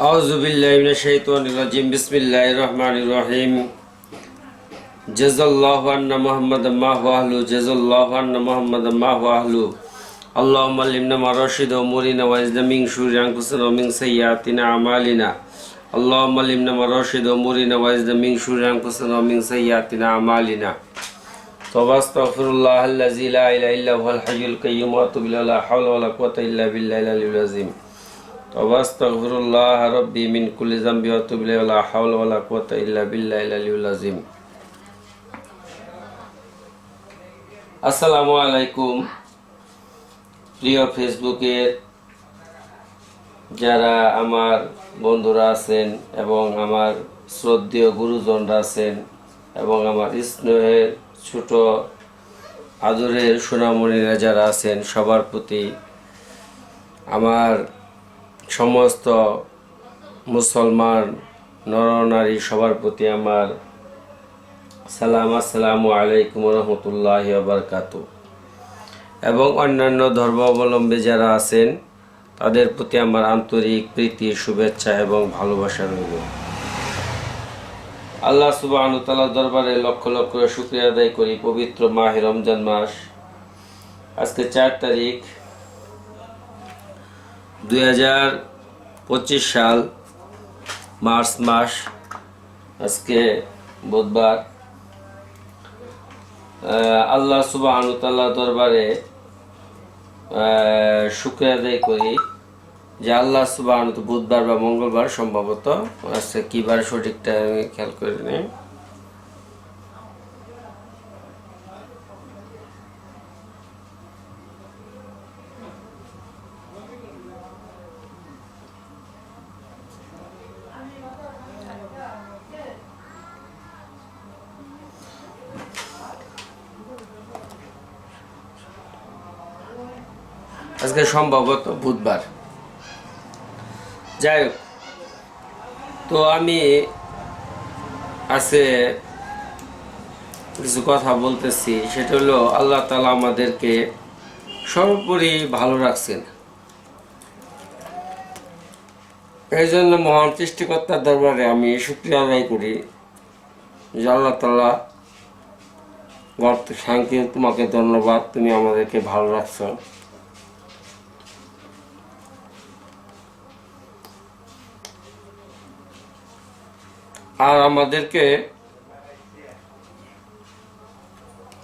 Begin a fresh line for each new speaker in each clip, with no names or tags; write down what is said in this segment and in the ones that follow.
আউযু বিল্লাহি মিনাশ শাইতানির রাজিম। বিসমিল্লাহির রহমানির রহিম। জাযাল্লাহু আন্না মুহাম্মাদাম মা হুয়া আহলু, জাযাল্লাহু আন্না মুহাম্মাদাম মা হুয়া আহলু। আল্লাহুম্মা আল্লিমনা মা রাশিদ ওয়া মুরিনা ওয়া ইজনা মিন শুরুরি আনফুসিনা ওয়া মিন সাইয়্যাতিনা আমালিনা। আল্লাহুম্মা আল্লিমনা মা রাশিদ ওয়া মুরিনা ওয়া ইজনা মিন শুরুরি আনফুসিনা ওয়া মিন সাইয়্যাতিনা আমালিনা। আস্তাগফিরুল্লাহাল্লাযী লা ইলাহা ইল্লা হুয়াল হাইয়ুল কাইয়্যুম ওয়া আতুবু ইলাইহি, লা হাওলা ওয়া লা কুওয়াতা ইল্লা বিল্লাহিল আলিয়্যিল আযীম। আস্তাগফিরুল্লাহ রাব্বি মিন কুল্লি যামবি ওয়া আতুবু ইলাইহি, লা হাওলা ওয়া লা কুওয়াতা ইল্লা বিল্লাহিল আলিয়্যিল আযীম। আসসালামু আলাইকুম প্রিয় ফেসবুকের যারা আমার বন্ধুরা আছেন এবং আমার শ্রদ্ধেয় গুরুজনরা আছেন এবং আমার স্নেহের ছোট আদরের সোনামণিরা যারা আছেন, সবার প্রতি আমার সমস্ত মুসলমান নরনারী সবার প্রতি আমার সালাম। আসসালামু আলাইকুম রহমতুল্লাহি ওয়া বারাকাতুহু। এবং অন্যান্য ধর্মাবলম্বী যারা আছেন তাদের প্রতি আমার আন্তরিক প্রীতি, শুভেচ্ছা এবং ভালোবাসা রইল। আল্লাহ সুবহানাহু ওয়া তাআলার দরবারে লক্ষ লক্ষ শুকরিয়া আদায় করি। পবিত্র মাহে রমজান মাস, আজকে 4 তারিখ 2025 সাল, মার্চ মাস, আজকে বুধবার। আল্লাহ সুবহানাহু ওয়া তাআলার দরবারে শুকরিয়া আদায় করি যে আল্লাহ সুবহানাহু ওয়া তাআলা বুধবার বা মঙ্গলবার সম্ভবত, আজকে কি বার সঠিকটা আমি খেয়াল করিনি। আজকে সম্ভবত বুধবার। যাই হোক, তো আমি আজকে কিছু কথা বলতেছি, সেটা হলো আল্লাহ তাআলা আমাদেরকে সর্বোপরি ভালো রাখছেন। এই জন্য মহান সৃষ্টিকর্তার দরবারে আমি শুকরিয়া আদায় করি যে আল্লাহ তাআলা, শান্তি, তোমাকে ধন্যবাদ, তুমি আমাদেরকে ভালো রাখছো। আর আমাদেরকে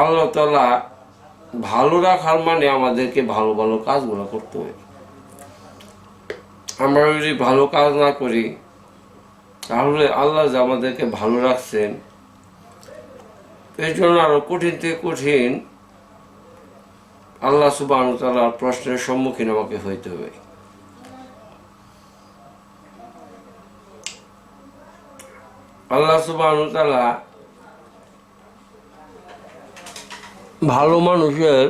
আল্লাহ তাআলা ভালো রাখার মানে আমাদেরকে ভালো ভালো কাজগুলো করতে হবে। আমরা যদি ভালো কাজ না করি তাহলে আল্লাহ যে আমাদেরকে ভালো রাখছেন, এর জন্য আরো কঠিন থেকে কঠিন আল্লাহ সুবহানাহু ওয়া তাআলার প্রশ্নের সম্মুখীন আমাকে হইতে হবে। আল্লাহ সুবহানাহু ওয়া তাআলা ভালো মানুষের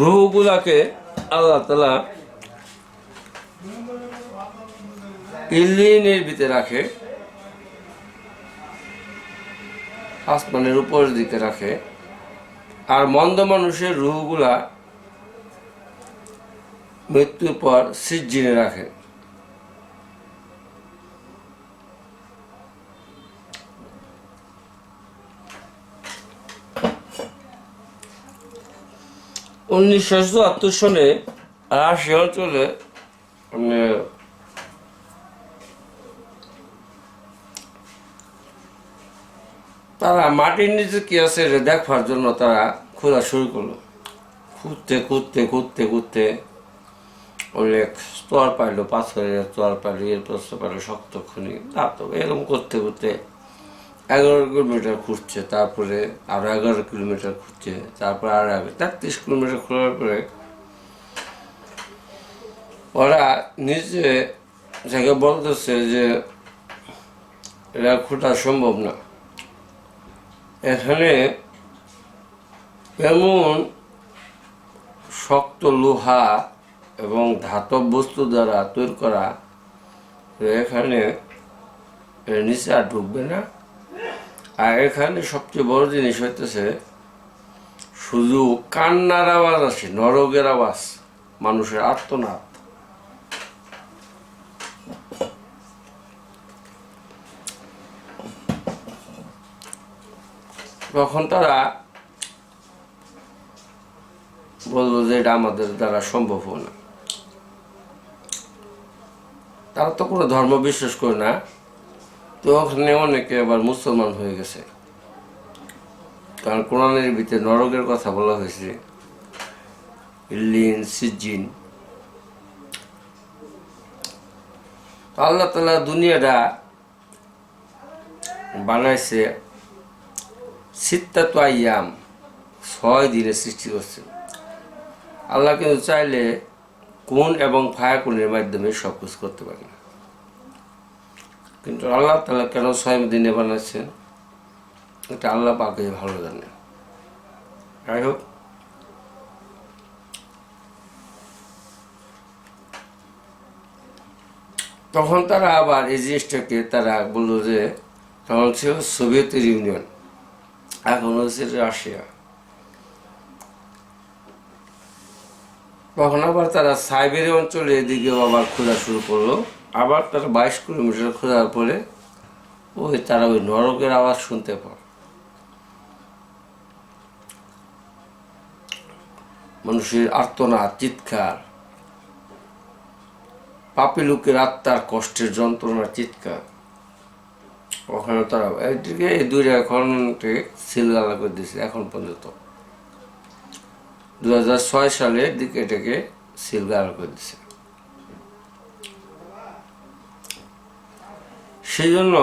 রূহগুলাকে আল্লাহ তাআলা ইল্লিনের ভিতরে রাখে, আসমানের উপরের দিকে রাখে, আর মন্দ মানুষের রূহগুলা মৃত্যুর পর সিজ্জিনে রাখে। উনিশশো সনে রাশিয়া অঞ্চলে তারা মাটির নিচে কি আছে দেখবার জন্য তারা খোঁজা শুরু করলো। খুঁজতে খুঁজতে খুঁজতে খুঁজতে অনেক স্তর পাইলো, পাথরের স্তর পাইলো, এরপর পাইলো শক্ত খনি। তারপর এরকম করতে করতে 11 কিলোমিটার খুঁজছে, তারপরে আরো 11 কিলোমিটার খুঁজছে, তারপরে আরো 33 কিলোমিটার খোঁজার পরে ওরা নিজে থেকে বলতেছে যে এটা খোঁজা সম্ভব না। এখানে এমন শক্ত লোহা এবং ধাতব বস্তু দ্বারা তৈরি করা, এখানে নিচে আর ঢুকবে না। আর এখানে সবচেয়ে বড় জিনিস হইতেছে শুধু কান্নার আওয়াজ আসে, নরকের আওয়াজ, মানুষের আর্তনাদ। তখন তারা বললো যে এটা আমাদের দ্বারা সম্ভব না। তারা তো কোনো ধর্ম বিশ্বাস করে না, তো ওখানে অনেকে আবার মুসলমান হয়ে গেছে, কারণ কোরআনের ভিতরে নরকের কথা বলা হয়েছে, ইল্লিন, সিজ্জিন। আল্লাহ তাআলা দুনিয়াটা বানাইছে সিত্তাতু আইয়াম, 6 দিনে সৃষ্টি করছে। আল্লাহ কিন্তু চাইলে কোন এবং ফায়াকুনের মাধ্যমে সব কিছু করতে পারে না, কিন্তু আল্লাহ তাআলা কেন 6 দিনে বানাচ্ছেন এটা আল্লাহ পাকই ভালো জানে। যাই হোক, তখন তারা আবার এই জিনিসটাকে তারা বললো যে তখন ছিল সোভিয়েত ইউনিয়ন, এখন হচ্ছে রাশিয়া। তখন আবার তারা সাইবেরিয়া অঞ্চলে এদিকেও আবার খোঁজা শুরু করলো। আবার তারা 22 কিলোমিটার খোঁজার পরে তারা ওই নরকের আওয়াজ শুনতে পায়। মানুষের আর্তনাদ, চিৎকার, পাপী লোকের আত্মার কষ্টের যন্ত্রণার চিৎকার। ওখানে তারা এইদিকে এই 2 এখন সিলগালা করে দিয়েছে। এখন পর্যন্ত 2006 সালের দিকে এটাকে সিলগালা করে দিয়েছে। সেই জন্য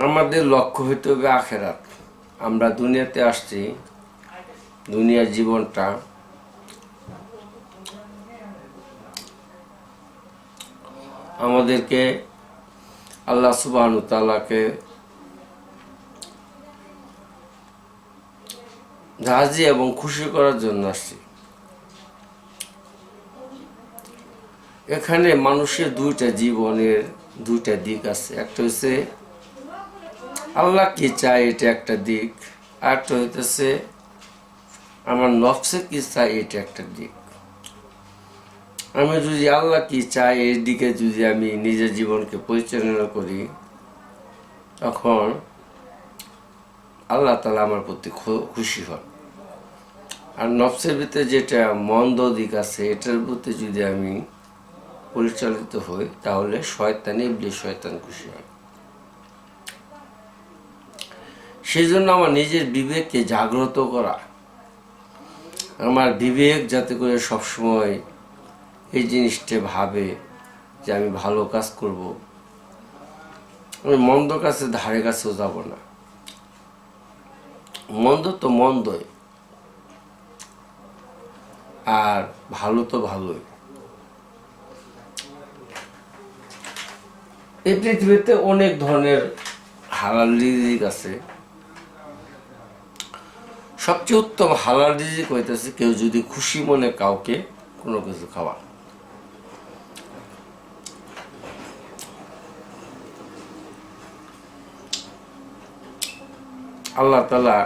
আমাদের লক্ষ্য হইতে হবে আখেরাত। আমরা দুনিয়াতে আসছি, দুনিয়ার জীবনটা আমাদেরকে আল্লাহ সুবহানাহু ওয়া তাআলাকে রাজি এবং খুশি করার জন্য আসছি। এখানে মানুষের 2টা জীবনের 2টা দিক আছে। একটা হচ্ছে আল্লাহ কি চায়, এটা একটা দিক। আর একটা হইতেছে আমার নফসে কি চায়, এটা একটা দিক। আমি যদি আল্লাহ কি চাই এর দিকে যদি আমি নিজের জীবনকে পরিচালনা করি, তখন আল্লাহ তাআলা আমার প্রতি খুশি হন। আর নফসের ভিতরে যেটা মন্দ দিক আছে, এটার প্রতি যদি আমি পরিচালিত হই, তাহলে ইবলিস শয়তান খুশি হয়। সেই জন্য আমার নিজের বিবেককে জাগ্রত করা, আমার বিবেক যাতে করে সবসময় এই জিনিসটা ভাবে যে আমি ভালো কাজ করব, আমি মন্দ কাছে ধারে কাছেও যাব না। মন্দ তো মন্দই, আর ভালো তো ভালোই। এই পৃথিবীতে অনেক ধরনের হালাল রিজিক আছে। সবচেয়ে উত্তম হালাল রিজিক হইতেছে কেউ যদি খুশি মনে কাউকে কোনো কিছু খাওয়া। আল্লাহ তাআলা,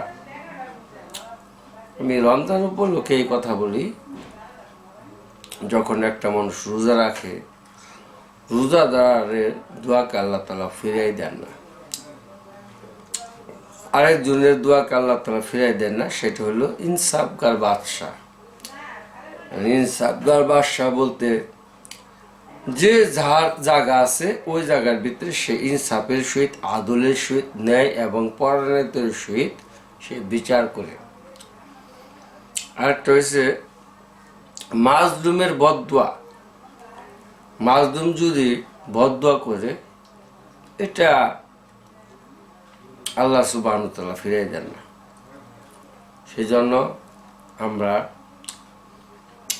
আমি রমজান উপলক্ষে এই কথা বলি, যখন একটা মানুষ রোজা রাখে, রোজাদারের দোয়াকে আল্লাহ তাআলা ফিরাই দেন না। আরেকজনের দোয়াকে আল্লাহ তাআলা ফিরাই দেন না, সেটা হলো ইনসাফগার বাদশাহ। ইনসাফগার বাদশাহ বলতে যে যার জায়গা আছে ওই জায়গার ভিতরে সে ইনসাফের সহিত, আদলের সহিত, ন্যায় এবং পরায়ণতার সহিত সে বিচার করে। আরেকটা হয়েছে মাজলুমের বদদোয়া। মাজলুম যদি বদদোয়া করে, এটা আল্লাহ সুবহানাহু ওয়া তাআলা ফিরিয়ে দেন না। সেই জন্য আমরা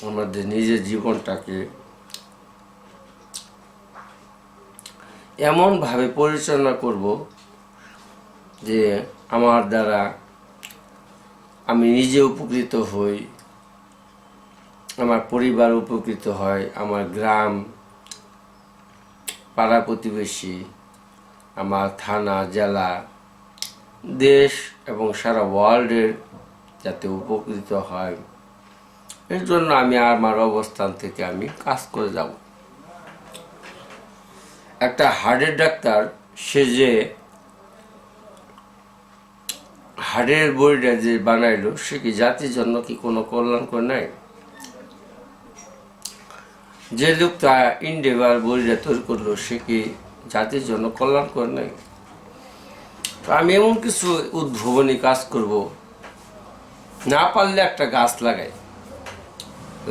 আমাদের নিজের জীবনটাকে এমনভাবে পরিচালনা করব যে আমার দ্বারা আমি নিজে উপকৃত হই, আমার পরিবার উপকৃত হয়, আমার গ্রাম, পাড়া প্রতিবেশী, আমার থানা, জেলা, দেশ এবং সারা ওয়ার্ল্ডের যাতে উপকৃত হয়, এর জন্য আমি আমার অবস্থান থেকে আমি কাজ করে যাব। একটা হার্টের ডাক্তার, সে যে হাড়ের বড়িটা যে বানাইলো সে কি জাতির জন্য কি কোনো কল্যাণ করে নাই? যে লোকটা ইন্ডিয়ার বড়িটা তৈরি করলো সে কি জাতির জন্য কল্যাণ করে নাই? তো আমি এমন কিছু উদ্ভাবনী কাজ করব, না পারলে একটা গাছ লাগাই।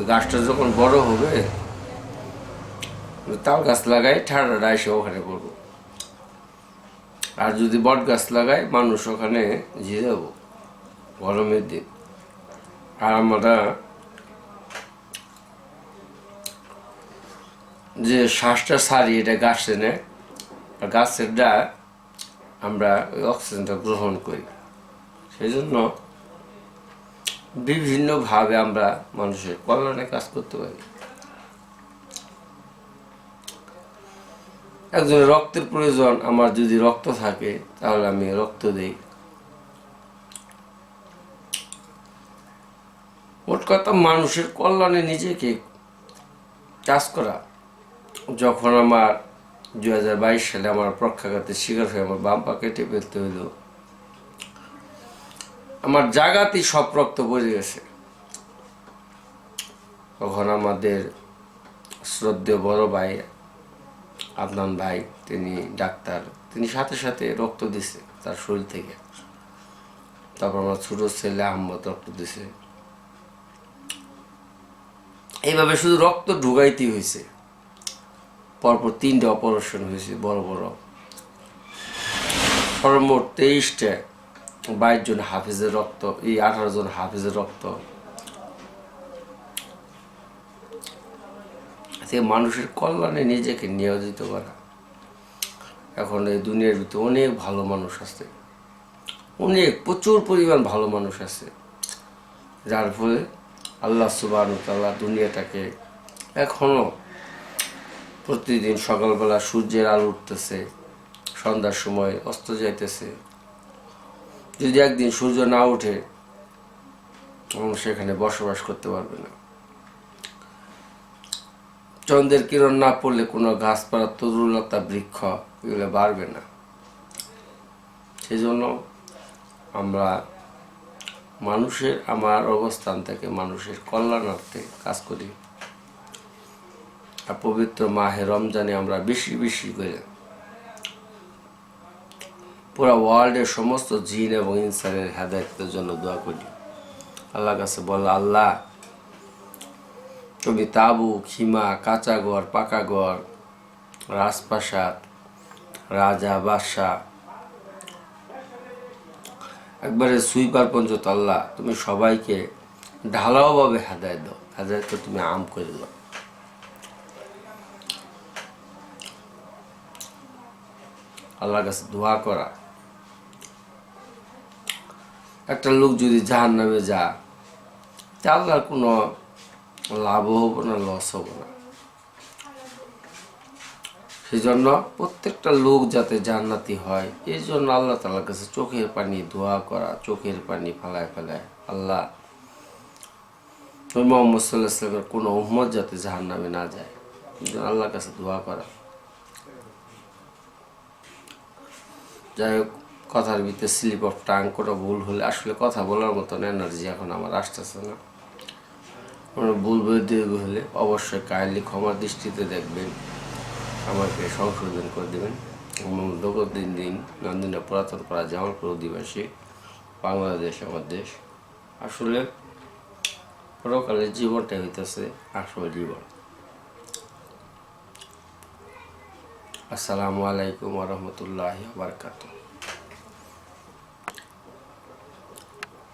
গাছটা যখন বড় হবে তাল গাছ লাগাই, ঠান্ডাটা এসে ওখানে করবো। আর যদি বট গাছ লাগাই মানুষ ওখানে ঝিয়ে যাব গরমের দিন। আর আমরা যে শ্বাসটা ছাড়ি এটা গাছে নেয়, আর গাছের ডা আমরা ওই অক্সিজেনটা গ্রহণ করি। সেই জন্য বিভিন্নভাবে আমরা মানুষের কল্যাণে কাজ করতে পারি। একজনের রক্তের প্রয়োজন, আমার যদি রক্ত থাকে তাহলে আমি রক্ত দিই। মোট কথা মানুষের কল্যাণে নিজেকে কাজ করা। যখন আমার 2022 সালে আমার পক্ষাঘাতের শিকার হয়ে আমার বাম পা কেটে ফেলতে হইল, আমার জায়গাতেই সব রক্ত পড়ে গেছে। তখন আমাদের শ্রদ্ধেয় বড় ভাই আদনান ভাই, তিনি ডাক্তার, তিনি সাথে সাথে রক্ত দিছে তার শরীর থেকে। তারপর আমার ছোট ছেলে আহমদ রক্ত দিছে। এইভাবে শুধু রক্ত ঢুকাইতেই হয়েছে। পরপর 3টে অপারেশন হয়েছে বড় বড়। সর্বমোট 23টা 22 জন হাফিজের রক্ত, এই 18 জন হাফিজের রক্ত। মানুষের কল্যাণে নিজেকে নিয়োজিত করা। এখন এই দুনিয়ার ভিতরে অনেক ভালো মানুষ আছে, অনেক প্রচুর পরিমাণ ভালো মানুষ আছে, যার ফলে আল্লাহ সুবহানাহু ওয়া তাআলা দুনিয়াটাকে এখনো প্রতিদিন সকালবেলা সূর্যের আলো উঠতেছে, সন্ধ্যার সময় অস্ত যাইতেছে। যদি একদিন সূর্য না ওঠে মানুষ সেখানে বসবাস করতে পারবে না। চন্দ্রের কিরণ না পড়লে কোনো গাছপালা, তরুলতা, বৃক্ষ এগুলো বাড়বে না। সেই জন্য আমরা মানুষের, আমার অবস্থান থেকে মানুষের কল্যাণার্থে কাজ করি। আর পবিত্র মাহে রমজানে আমরা বেশি বেশি করে পুরো ওয়ার্ল্ডের সমস্ত জিন এবং ইনসানের হেদায়েতের জন্য দোয়া করি। আল্লাহর কাছে বল, আল্লাহ তুমি তাবুক, হিমা, কাঁচা ঘর, পাকা ঘর, রাজপ্রাসাদ, রাজা, বাদশা, একবারে সুইপার পর্যন্ত আল্লাহ তুমি সবাইকে ঢালাওভাবে হেদায়েত দাও। হেদায়েত তুমি আম করে দাও। আল্লাহর কাছে দোয়া করা। একটা লোক যদি জাহান্নামে যা, তা আল্লাহর কোনো লাভও হবো না, লস হবো না। সেই জন্য প্রত্যেকটা লোক যাতে জান্নাতি হয়, এই জন্য আল্লাহ তাআলার কাছে চোখের পানি দোয়া করা, চোখের পানি ফেলায় ফেলায় আল্লাহ মুহাম্মদ সাল্লাল্লাহু আলাইহি ওয়াসাল্লামের কোনো উম্মত যাতে জাহান্নামে না যায়, এই জন্য আল্লাহর কাছে দোয়া করা। যাই হোক, কথার ভিতরে স্লিপ অফ টাং, কোনো ভুল হলে, আসলে কথা বলার মতন এনার্জি এখন আমার আসতেছে না। কোনো ভুল বৈধ হলে অবশ্যই কাইন্ডলি ক্ষমার দৃষ্টিতে দেখবেন, আমাকে সংশোধন করে দেবেন। লোকদিন দিন নন্দিনা পুরাতন পাড়া জামালপুর অধিবাসী, বাংলাদেশ আমার দেশ। আসলে পরকালের জীবনটা হইতেছে আসল জীবন। আসসালামু আলাইকুম ওয়া রাহমাতুল্লাহি ওয়া বারাকাতুহু।